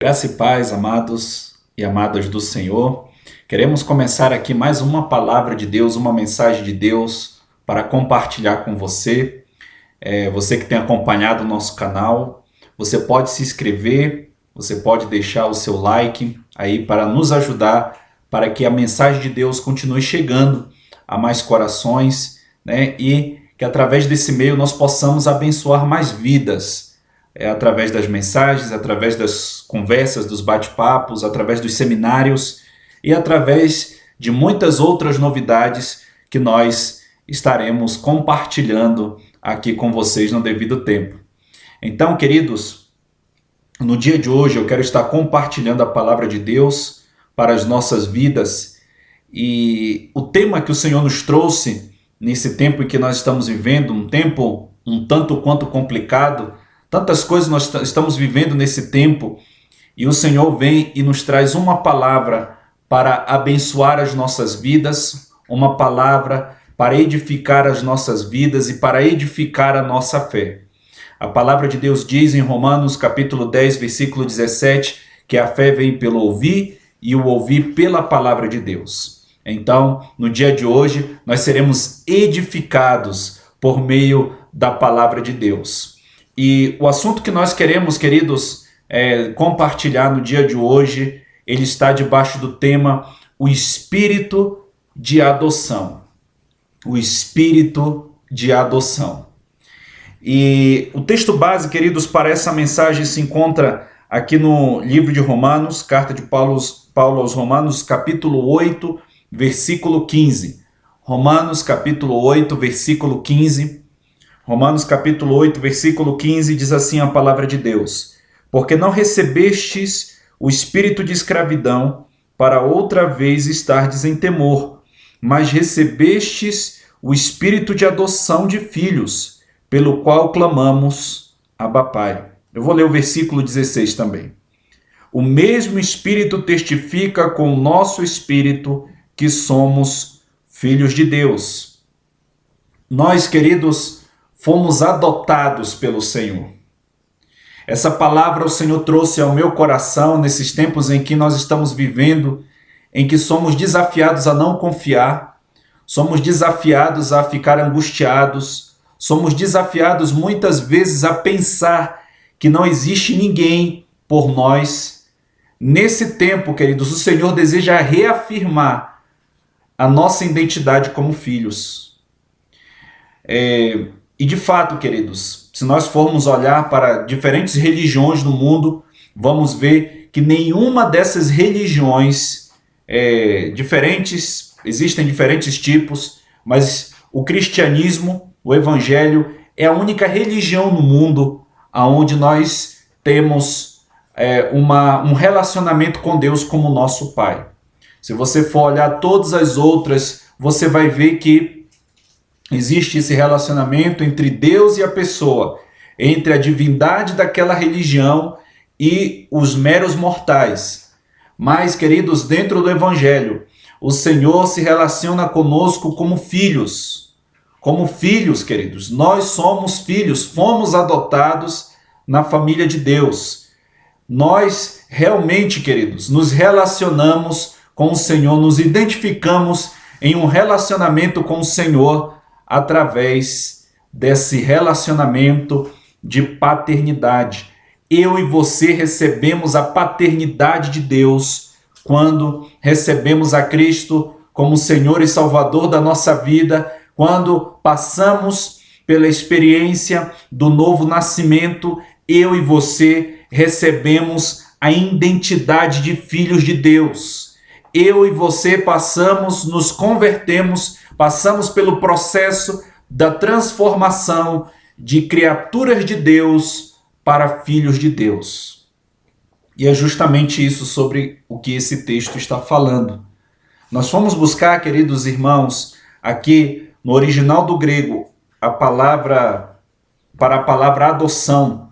Graça e paz, amados e amadas do Senhor. Queremos começar aqui mais uma palavra de Deus, uma mensagem de Deus para compartilhar com você. Você que tem acompanhado o nosso canal, você pode se inscrever, você pode deixar o seu like aí para nos ajudar, para que a mensagem de Deus continue chegando a mais corações, né? E que através desse meio nós possamos abençoar mais vidas. Através das mensagens, através das conversas, dos bate-papos, através dos seminários e através de muitas outras novidades que nós estaremos compartilhando aqui com vocês no devido tempo. Então, queridos, no dia de hoje eu quero estar compartilhando a palavra de Deus para as nossas vidas, e o tema que o Senhor nos trouxe nesse tempo em que nós estamos vivendo, um tempo um tanto quanto complicado. Tantas coisas nós estamos vivendo nesse tempo, e o Senhor vem e nos traz uma palavra para abençoar as nossas vidas, uma palavra para edificar as nossas vidas e para edificar a nossa fé. A palavra de Deus diz em Romanos capítulo 10, versículo 17, que a fé vem pelo ouvir e o ouvir pela palavra de Deus. Então, no dia de hoje, nós seremos edificados por meio da palavra de Deus. E o assunto que nós queremos, queridos, compartilhar no dia de hoje, ele está debaixo do tema o espírito de adoção. O espírito de adoção. E o texto base, queridos, para essa mensagem se encontra aqui no livro de Romanos, carta de Paulo aos Romanos, capítulo 8, versículo 15. Romanos, capítulo 8, versículo 15. Romanos capítulo 8, versículo 15, diz assim a palavra de Deus: porque não recebestes o espírito de escravidão para outra vez estardes em temor, mas recebestes o espírito de adoção de filhos, pelo qual clamamos, Abba Pai. Eu vou ler o versículo 16 também. O mesmo Espírito testifica com o nosso espírito que somos filhos de Deus. Nós, queridos, fomos adotados pelo Senhor. Essa palavra o Senhor trouxe ao meu coração nesses tempos em que nós estamos vivendo, em que somos desafiados a não confiar, somos desafiados a ficar angustiados, somos desafiados muitas vezes a pensar que não existe ninguém por nós. Nesse tempo, queridos, o Senhor deseja reafirmar a nossa identidade como filhos. E de fato, queridos, se nós formos olhar para diferentes religiões no mundo, vamos ver que nenhuma dessas religiões existem diferentes tipos, mas o cristianismo, o evangelho, é a única religião no mundo onde nós temos um relacionamento com Deus como nosso Pai. Se você for olhar todas as outras, você vai ver que existe esse relacionamento entre Deus e a pessoa, entre a divindade daquela religião e os meros mortais. Mas, queridos, dentro do Evangelho, o Senhor se relaciona conosco como filhos. Como filhos, queridos. Nós somos filhos, fomos adotados na família de Deus. Nós realmente, queridos, nos relacionamos com o Senhor, nos identificamos em um relacionamento com o Senhor, através desse relacionamento de paternidade. Eu e você recebemos a paternidade de Deus quando recebemos a Cristo como Senhor e Salvador da nossa vida, quando passamos pela experiência do novo nascimento. Eu e você recebemos a identidade de filhos de Deus. Eu e você nos convertemos, passamos pelo processo da transformação de criaturas de Deus para filhos de Deus. E é justamente isso sobre o que esse texto está falando. Nós fomos buscar, queridos irmãos, aqui no original do grego, a palavra adoção,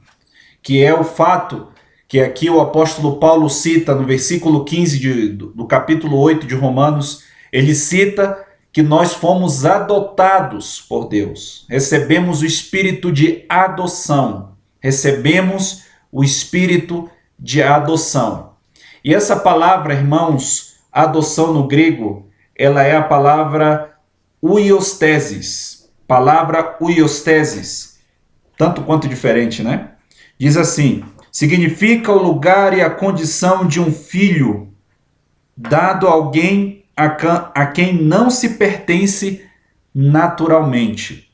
que é o fato que aqui o apóstolo Paulo cita no versículo 15 do capítulo 8 de Romanos. Ele cita que nós fomos adotados por Deus. Recebemos o espírito de adoção. Recebemos o espírito de adoção. E essa palavra, irmãos, adoção no grego, ela é a palavra huiostesis. Palavra huiostesis. Tanto quanto diferente, né? Diz assim: significa o lugar e a condição de um filho dado a alguém a quem não se pertence naturalmente.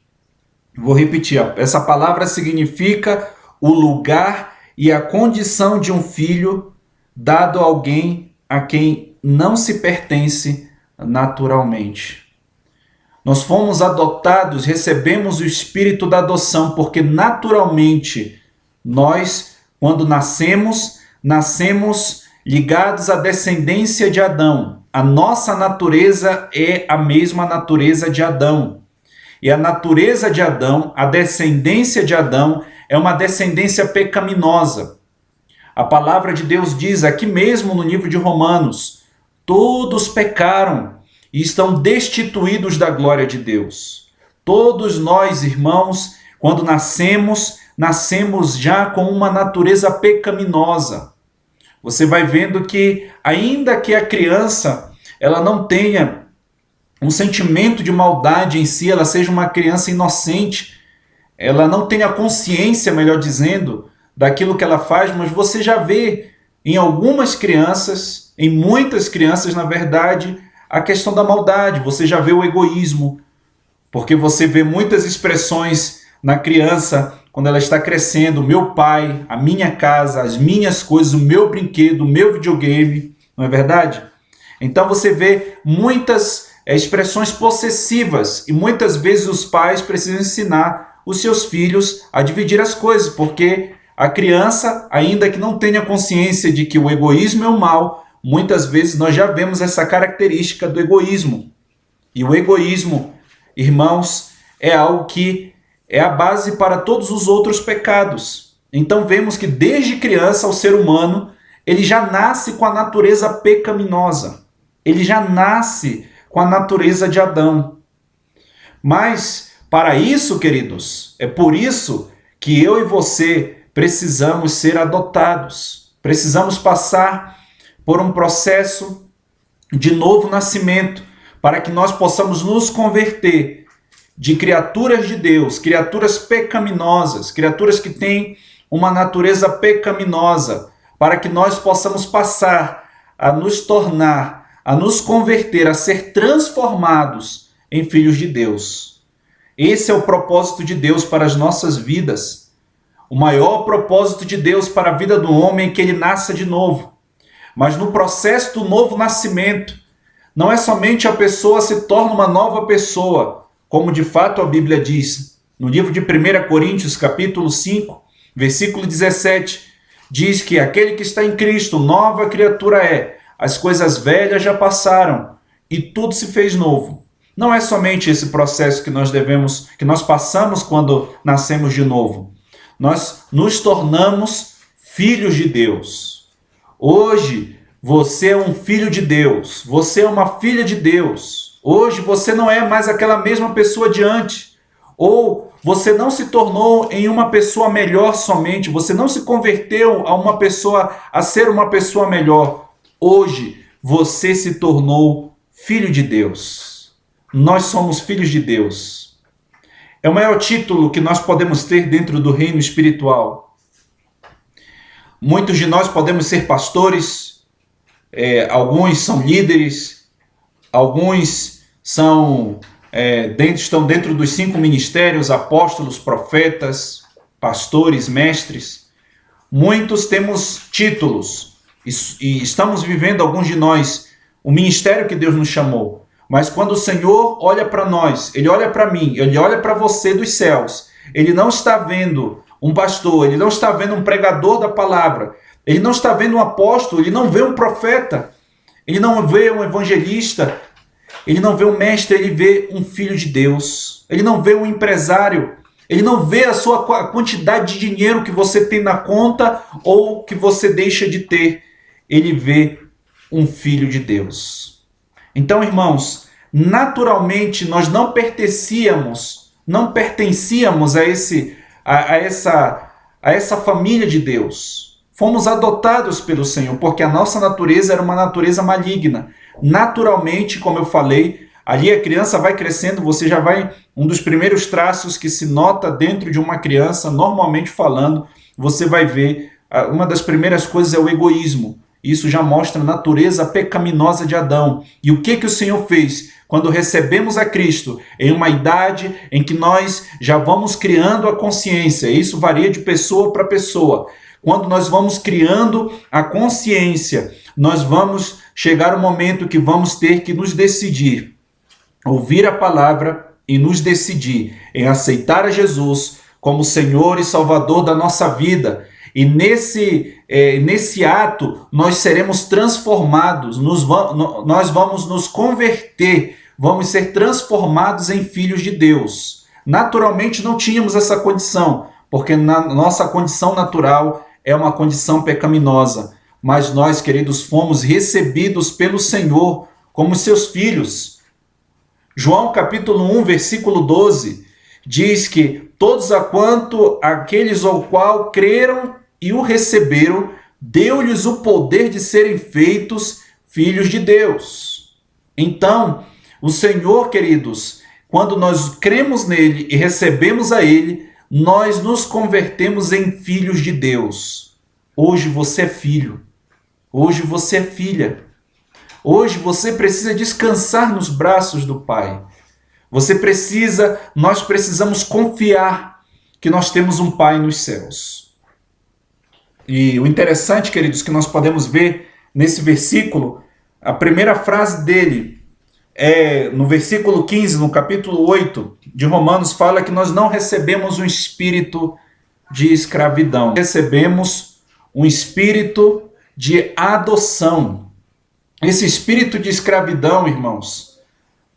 Vou repetir, essa palavra significa o lugar e a condição de um filho dado a alguém a quem não se pertence naturalmente. Nós fomos adotados, recebemos o espírito da adoção, porque naturalmente nós, quando nascemos ligados à descendência de Adão. A nossa natureza é a mesma natureza de Adão. E a natureza de Adão, a descendência de Adão, é uma descendência pecaminosa. A palavra de Deus diz aqui mesmo no livro de Romanos: todos pecaram e estão destituídos da glória de Deus. Todos nós, irmãos, quando nascemos já com uma natureza pecaminosa. Você vai vendo que, ainda que a criança ela não tenha um sentimento de maldade em si, ela seja uma criança inocente, ela não tenha consciência, melhor dizendo, daquilo que ela faz, mas você já vê em algumas crianças, em muitas crianças, na verdade, a questão da maldade. Você já vê o egoísmo, porque você vê muitas expressões na criança quando ela está crescendo: o meu pai, a minha casa, as minhas coisas, o meu brinquedo, o meu videogame, não é verdade? Então você vê muitas expressões possessivas e muitas vezes os pais precisam ensinar os seus filhos a dividir as coisas, porque a criança, ainda que não tenha consciência de que o egoísmo é o mal, muitas vezes nós já vemos essa característica do egoísmo. E o egoísmo, irmãos, é algo que é a base para todos os outros pecados. Então vemos que desde criança o ser humano, ele já nasce com a natureza pecaminosa. Ele já nasce com a natureza de Adão. Mas para isso, queridos, é por isso que eu e você precisamos ser adotados. Precisamos passar por um processo de novo nascimento, para que nós possamos nos converter de criaturas de Deus, criaturas pecaminosas, criaturas que têm uma natureza pecaminosa, para que nós possamos passar a nos tornar, a nos converter, a ser transformados em filhos de Deus. Esse é o propósito de Deus para as nossas vidas. O maior propósito de Deus para a vida do homem é que ele nasça de novo. Mas no processo do novo nascimento, não é somente a pessoa se torna uma nova pessoa, como de fato a Bíblia diz. No livro de 1 Coríntios, capítulo 5, versículo 17, diz que aquele que está em Cristo, nova criatura é. As coisas velhas já passaram e tudo se fez novo. Não é somente esse processo que nós passamos quando nascemos de novo. Nós nos tornamos filhos de Deus. Hoje, você é um filho de Deus. Você é uma filha de Deus. Hoje, você não é mais aquela mesma pessoa de antes. Ou você não se tornou em uma pessoa melhor somente. Você não se converteu a ser uma pessoa melhor. Hoje, você se tornou filho de Deus. Nós somos filhos de Deus. É o maior título que nós podemos ter dentro do reino espiritual. Muitos de nós podemos ser pastores, alguns são líderes, alguns estão dentro dos 5 ministérios: apóstolos, profetas, pastores, mestres. Muitos temos títulos e estamos vivendo, alguns de nós, o ministério que Deus nos chamou. Mas quando o Senhor olha para nós, Ele olha para mim, Ele olha para você dos céus, Ele não está vendo um pastor, Ele não está vendo um pregador da palavra, Ele não está vendo um apóstolo, Ele não vê um profeta, Ele não vê um evangelista, Ele não vê um mestre, Ele vê um filho de Deus. Ele não vê um empresário, Ele não vê a quantidade de dinheiro que você tem na conta ou que você deixa de ter. Ele vê um filho de Deus. Então, irmãos, naturalmente nós não pertencíamos a essa família de Deus. Fomos adotados pelo Senhor, porque a nossa natureza era uma natureza maligna. Naturalmente, como eu falei, ali a criança vai crescendo, você já vai... Um dos primeiros traços que se nota dentro de uma criança, normalmente falando, você vai ver, uma das primeiras coisas é o egoísmo. Isso já mostra a natureza pecaminosa de Adão. E o que o Senhor fez? Quando recebemos a Cristo, em uma idade em que nós já vamos criando a consciência, isso varia de pessoa para pessoa. Quando nós vamos criando a consciência, nós vamos chegar ao momento que vamos ter que nos decidir, ouvir a palavra e nos decidir em aceitar a Jesus como Senhor e Salvador da nossa vida. E nesse ato nós seremos transformados, nós vamos nos converter, vamos ser transformados em filhos de Deus. Naturalmente não tínhamos essa condição, porque na nossa condição natural é uma condição pecaminosa. Mas nós, queridos, fomos recebidos pelo Senhor como seus filhos. João capítulo 1, versículo 12, diz que todos aqueles ao qual creram e o receberam, deu-lhes o poder de serem feitos filhos de Deus. Então, o Senhor, queridos, quando nós cremos nele e recebemos a ele, nós nos convertemos em filhos de Deus. Hoje você é filho. Hoje você é filha. Hoje você precisa descansar nos braços do Pai. Nós precisamos confiar que nós temos um Pai nos céus. E o interessante, queridos, que nós podemos ver nesse versículo, a primeira frase dele é no versículo 15, no capítulo 8 de Romanos, fala que nós não recebemos um espírito de escravidão. Recebemos um espírito de adoção. Esse espírito de escravidão, irmãos,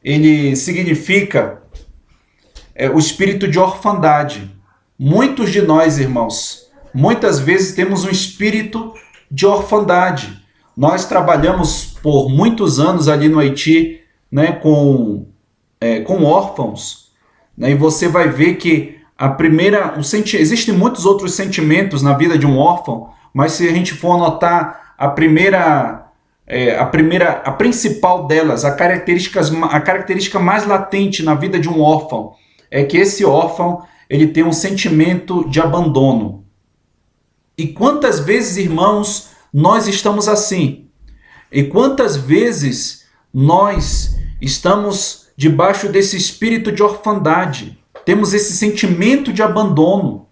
ele significa o espírito de orfandade. Muitos de nós, irmãos, muitas vezes temos um espírito de orfandade. Nós trabalhamos por muitos anos ali no Haiti, né, com órfãos, né, e você vai ver que existem muitos outros sentimentos na vida de um órfão, mas se a gente for anotar a principal delas, a característica mais latente na vida de um órfão, é que esse órfão ele tem um sentimento de abandono. E quantas vezes, irmãos, nós estamos assim? E quantas vezes nós estamos debaixo desse espírito de orfandade? Temos esse sentimento de abandono.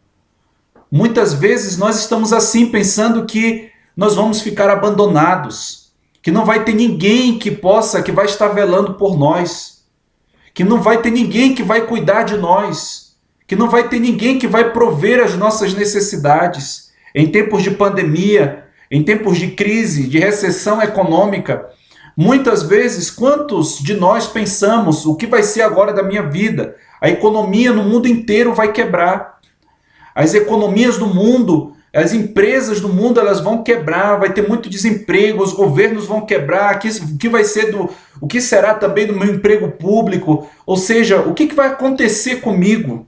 Muitas vezes nós estamos assim, pensando que nós vamos ficar abandonados, que não vai ter ninguém que vai estar velando por nós, que não vai ter ninguém que vai cuidar de nós, que não vai ter ninguém que vai prover as nossas necessidades. Em tempos de pandemia, em tempos de crise, de recessão econômica, muitas vezes, quantos de nós pensamos, o que vai ser agora da minha vida? A economia no mundo inteiro vai quebrar. As economias do mundo, as empresas do mundo, elas vão quebrar, vai ter muito desemprego, os governos vão quebrar, o que será também do meu emprego público? Ou seja, o que vai acontecer comigo?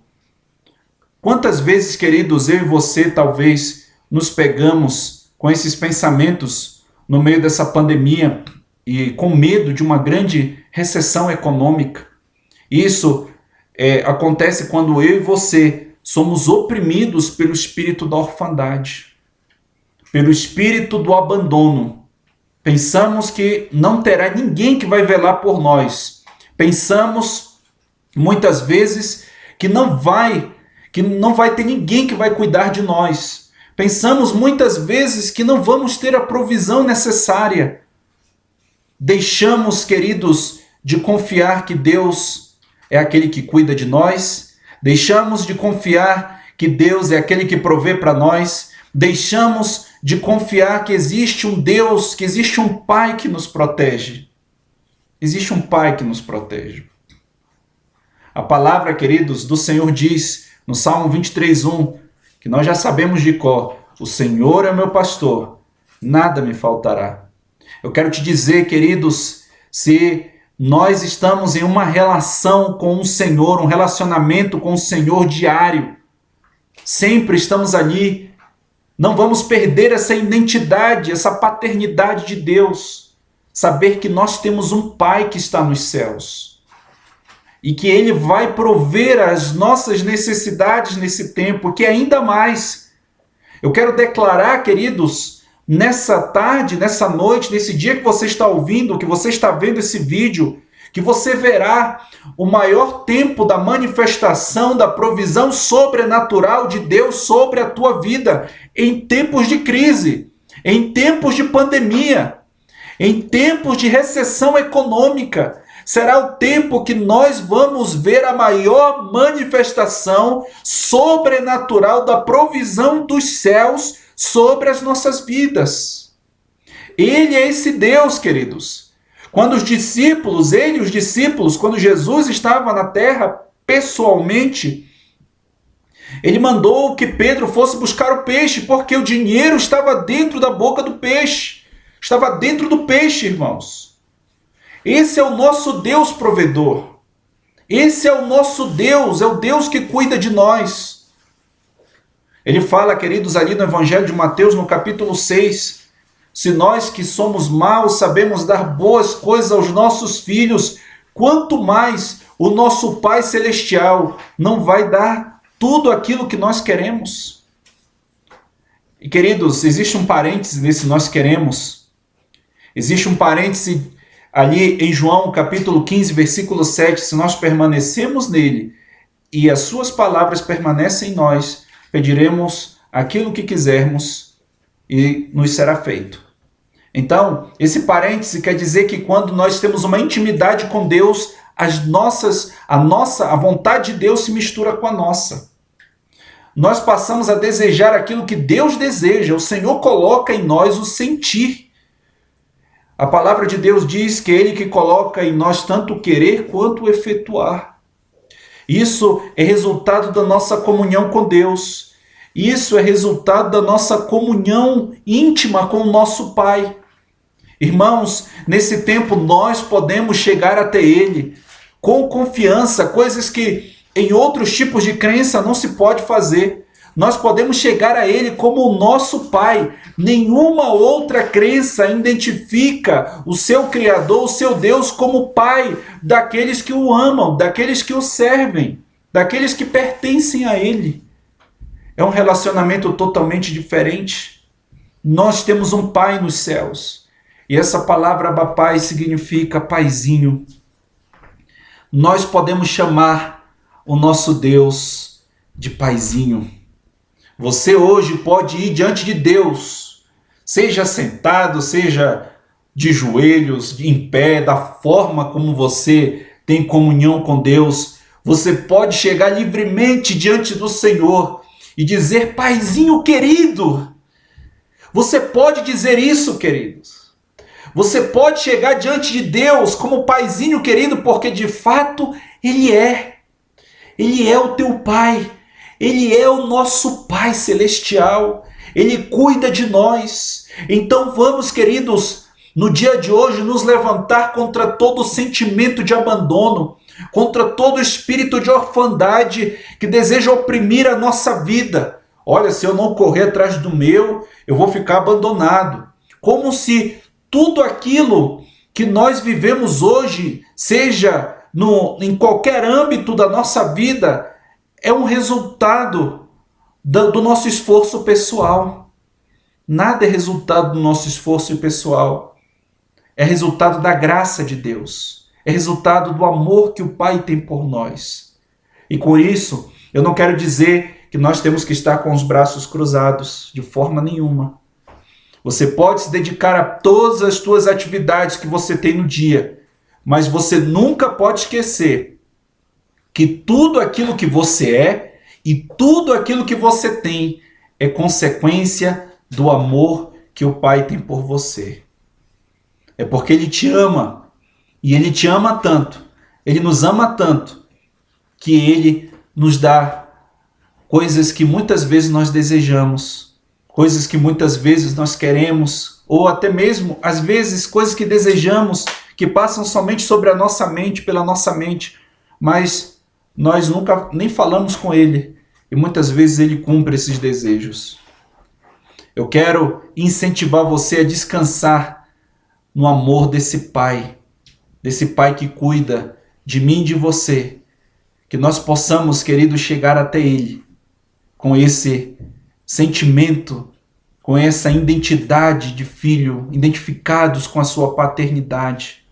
Quantas vezes, queridos, eu e você talvez nos pegamos com esses pensamentos no meio dessa pandemia e com medo de uma grande recessão econômica? Isso acontece quando eu e você somos oprimidos pelo espírito da orfandade, pelo espírito do abandono. Pensamos que não terá ninguém que vai velar por nós. Pensamos, muitas vezes, que não vai ter ninguém que vai cuidar de nós. Pensamos, muitas vezes, que não vamos ter a provisão necessária. Deixamos, queridos, de confiar que Deus é aquele que cuida de nós. Deixamos de confiar que Deus é aquele que provê para nós. Deixamos de confiar que existe um Deus, que existe um Pai que nos protege. Existe um Pai que nos protege. A palavra, queridos, do Senhor diz no Salmo 23:1, que nós já sabemos de cor: o Senhor é meu pastor, nada me faltará. Eu quero te dizer, queridos, se nós estamos em uma relação com o Senhor, um relacionamento com o Senhor diário, sempre estamos ali Não vamos perder essa identidade, essa paternidade de Deus. Saber que nós temos um Pai que está nos céus. E que Ele vai prover as nossas necessidades nesse tempo, que ainda mais. Eu quero declarar, queridos, nessa tarde, nessa noite, nesse dia que você está ouvindo, que você está vendo esse vídeo, que você verá o maior tempo da manifestação da provisão sobrenatural de Deus sobre a tua vida em tempos de crise, em tempos de pandemia, em tempos de recessão econômica. Será o tempo que nós vamos ver a maior manifestação sobrenatural da provisão dos céus sobre as nossas vidas. Ele é esse Deus, queridos. Quando os discípulos, quando Jesus estava na terra pessoalmente, ele mandou que Pedro fosse buscar o peixe, porque o dinheiro estava dentro da boca do peixe. Estava dentro do peixe, irmãos. Esse é o nosso Deus provedor. Esse é o nosso Deus, é o Deus que cuida de nós. Ele fala, queridos, ali no Evangelho de Mateus, no capítulo 6, se nós que somos maus sabemos dar boas coisas aos nossos filhos, quanto mais o nosso Pai Celestial não vai dar tudo aquilo que nós queremos. E queridos, existe um parêntese nesse nós queremos. Existe um parêntese ali em João capítulo 15, versículo 7, se nós permanecemos nele e as suas palavras permanecem em nós, pediremos aquilo que quisermos e nos será feito. Então, esse parêntese quer dizer que quando nós temos uma intimidade com Deus, a vontade de Deus se mistura com a nossa. Nós passamos a desejar aquilo que Deus deseja. O Senhor coloca em nós o sentir. A palavra de Deus diz que é Ele que coloca em nós tanto o querer quanto o efetuar. Isso é resultado da nossa comunhão com Deus. Isso é resultado da nossa comunhão íntima com o nosso Pai. Irmãos, nesse tempo nós podemos chegar até Ele com confiança, coisas que em outros tipos de crença não se pode fazer. Nós podemos chegar a Ele como o nosso Pai. Nenhuma outra crença identifica o seu Criador, o seu Deus, como Pai daqueles que o amam, daqueles que o servem, daqueles que pertencem a Ele. É um relacionamento totalmente diferente. Nós temos um Pai nos céus. E essa palavra Abba Pai significa paizinho. Nós podemos chamar o nosso Deus de paizinho. Você hoje pode ir diante de Deus, seja sentado, seja de joelhos, em pé, da forma como você tem comunhão com Deus. Você pode chegar livremente diante do Senhor e dizer, paizinho querido. Você pode dizer isso, queridos. Você pode chegar diante de Deus como paizinho querido, porque de fato Ele é. Ele é o teu Pai. Ele é o nosso Pai Celestial. Ele cuida de nós. Então vamos, queridos, no dia de hoje nos levantar contra todo sentimento de abandono, contra todo espírito de orfandade que deseja oprimir a nossa vida. Olha, se eu não correr atrás do meu, eu vou ficar abandonado. Como se tudo aquilo que nós vivemos hoje, seja em qualquer âmbito da nossa vida, é um resultado do nosso esforço pessoal. Nada é resultado do nosso esforço pessoal. É resultado da graça de Deus. É resultado do amor que o Pai tem por nós. E com isso, eu não quero dizer que nós temos que estar com os braços cruzados, de forma nenhuma. Você pode se dedicar a todas as suas atividades que você tem no dia, mas você nunca pode esquecer que tudo aquilo que você é e tudo aquilo que você tem é consequência do amor que o Pai tem por você. É porque Ele te ama, e Ele te ama tanto, Ele nos ama tanto, que Ele nos dá coisas que muitas vezes nós desejamos, coisas que muitas vezes nós queremos, ou até mesmo, às vezes, coisas que desejamos, que passam somente sobre a nossa mente, pela nossa mente, mas nós nunca nem falamos com Ele, e muitas vezes Ele cumpre esses desejos. Eu quero incentivar você a descansar no amor desse Pai que cuida de mim e de você. Que nós possamos, querido, chegar até Ele com esse sentimento, com essa identidade de filho, identificados com a sua paternidade.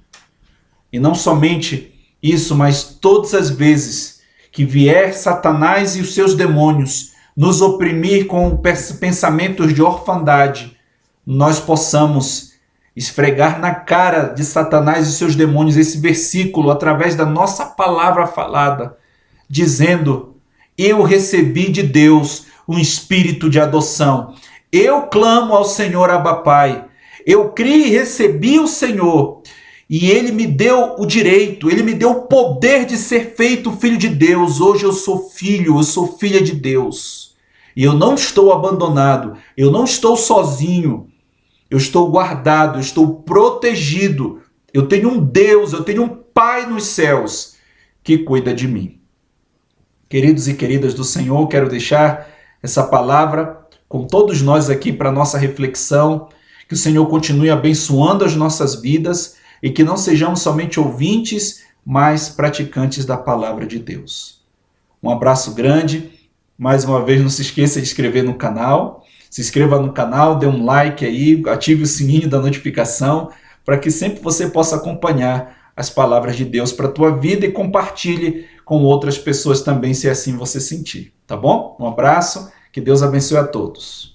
E não somente isso, mas todas as vezes que vier Satanás e os seus demônios nos oprimir com pensamentos de orfandade, nós possamos esfregar na cara de Satanás e seus demônios esse versículo através da nossa palavra falada, dizendo: eu recebi de Deus um espírito de adoção. Eu clamo ao Senhor Abba Pai. Eu criei e recebi o Senhor. E Ele me deu o direito, Ele me deu o poder de ser feito filho de Deus. Hoje eu sou filho, eu sou filha de Deus. E eu não estou abandonado, eu não estou sozinho. Eu estou guardado, eu estou protegido. Eu tenho um Deus, eu tenho um Pai nos céus que cuida de mim. Queridos e queridas do Senhor, quero deixar essa palavra com todos nós aqui para nossa reflexão. Que o Senhor continue abençoando as nossas vidas e que não sejamos somente ouvintes, mas praticantes da palavra de Deus. Um abraço grande. Mais uma vez, não se esqueça de se inscrever no canal. Se inscreva no canal, dê um like aí, ative o sininho da notificação para que sempre você possa acompanhar as palavras de Deus para a tua vida e compartilhe com outras pessoas também, se assim você sentir, tá bom? Um abraço, que Deus abençoe a todos.